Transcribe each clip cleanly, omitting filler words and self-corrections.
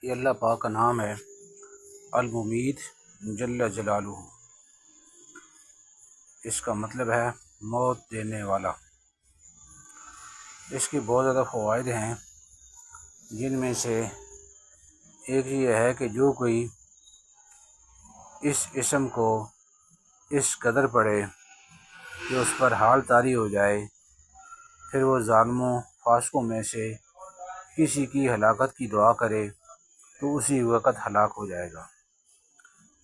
یہ اللہ پاک کا نام ہے الممید جل جلالہ۔ اس کا مطلب ہے موت دینے والا۔ اس کی بہت زیادہ فوائد ہیں، جن میں سے ایک یہ ہے کہ جو کوئی اس اسم کو اس قدر پڑھے کہ اس پر حال طاری ہو جائے، پھر وہ ظالموں فاسقوں میں سے کسی کی ہلاکت کی دعا کرے تو اسی وقت ہلاک ہو جائے گا۔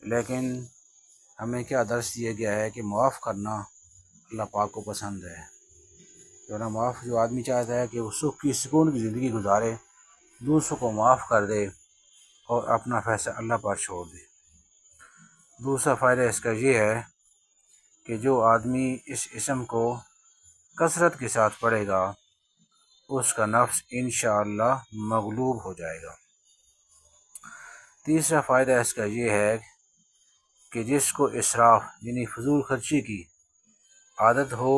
لیکن ہمیں کیا درس دیا گیا ہے کہ معاف کرنا اللہ پاک کو پسند ہے۔ جو آدمی چاہتا ہے کہ وہ سکھ کی سکون کی زندگی گزارے، دوسروں کو معاف کر دے اور اپنا فیصلہ اللہ پر چھوڑ دے۔ دوسرا فائدہ اس کا یہ ہے کہ جو آدمی اس اسم کو کثرت کے ساتھ پڑھے گا، اس کا نفس انشاءاللہ مغلوب ہو جائے گا۔ تیسرا فائدہ اس کا یہ ہے کہ جس کو اسراف یعنی فضول خرچی کی عادت ہو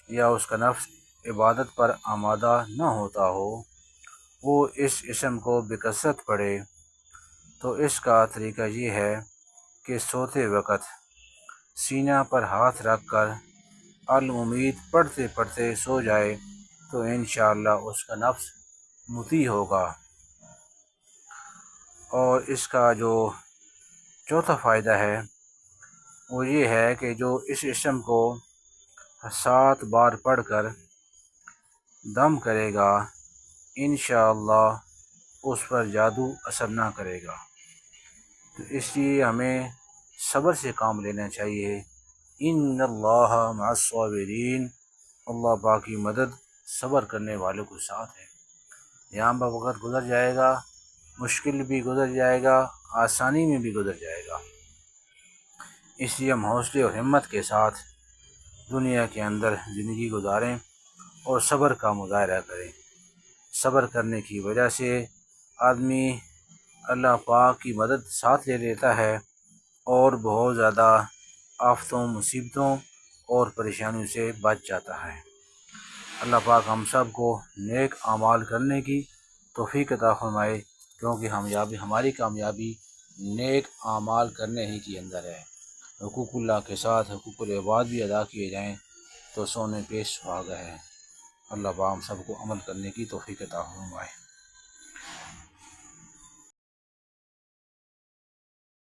یا اس کا نفس عبادت پر آمادہ نہ ہوتا ہو، وہ اس اسم کو بکثرت پڑھے تو اس کا طریقہ یہ ہے کہ سوتے وقت سینہ پر ہاتھ رکھ کر الممید پڑھتے پڑھتے سو جائے تو انشاءاللہ اس کا نفس مطیع ہوگا۔ اور اس کا جو چوتھا فائدہ ہے وہ یہ ہے کہ جو اس اسم کو 7 بار پڑھ کر دم کرے گا، انشاءاللہ اس پر جادو اثر نہ کرے گا۔ تو اس لیے ہمیں صبر سے کام لینا چاہیے۔ ان اللہ مع الصابرین، اللہ پاک کی مدد صبر کرنے والوں کے ساتھ ہے۔ یہاں پر وقت گزر جائے گا، مشکل بھی گزر جائے گا، آسانی میں بھی گزر جائے گا۔ اس لیے ہم حوصلے اور ہمت کے ساتھ دنیا کے اندر زندگی گزاریں اور صبر کا مظاہرہ کریں۔ صبر کرنے کی وجہ سے آدمی اللہ پاک کی مدد ساتھ لے لیتا ہے اور بہت زیادہ آفتوں، مصیبتوں اور پریشانیوں سے بچ جاتا ہے۔ اللہ پاک ہم سب کو نیک اعمال کرنے کی توفیق عطا فرمائے، کیونکہ ہماری کامیابی نیک اعمال کرنے ہی کے اندر ہے۔ حقوق اللہ کے ساتھ حقوق العباد بھی ادا کیے جائیں تو سونے پہ سہاگا ہے۔ اللہ پاک ہم سب کو عمل کرنے کی توفیق عطا فرمائے۔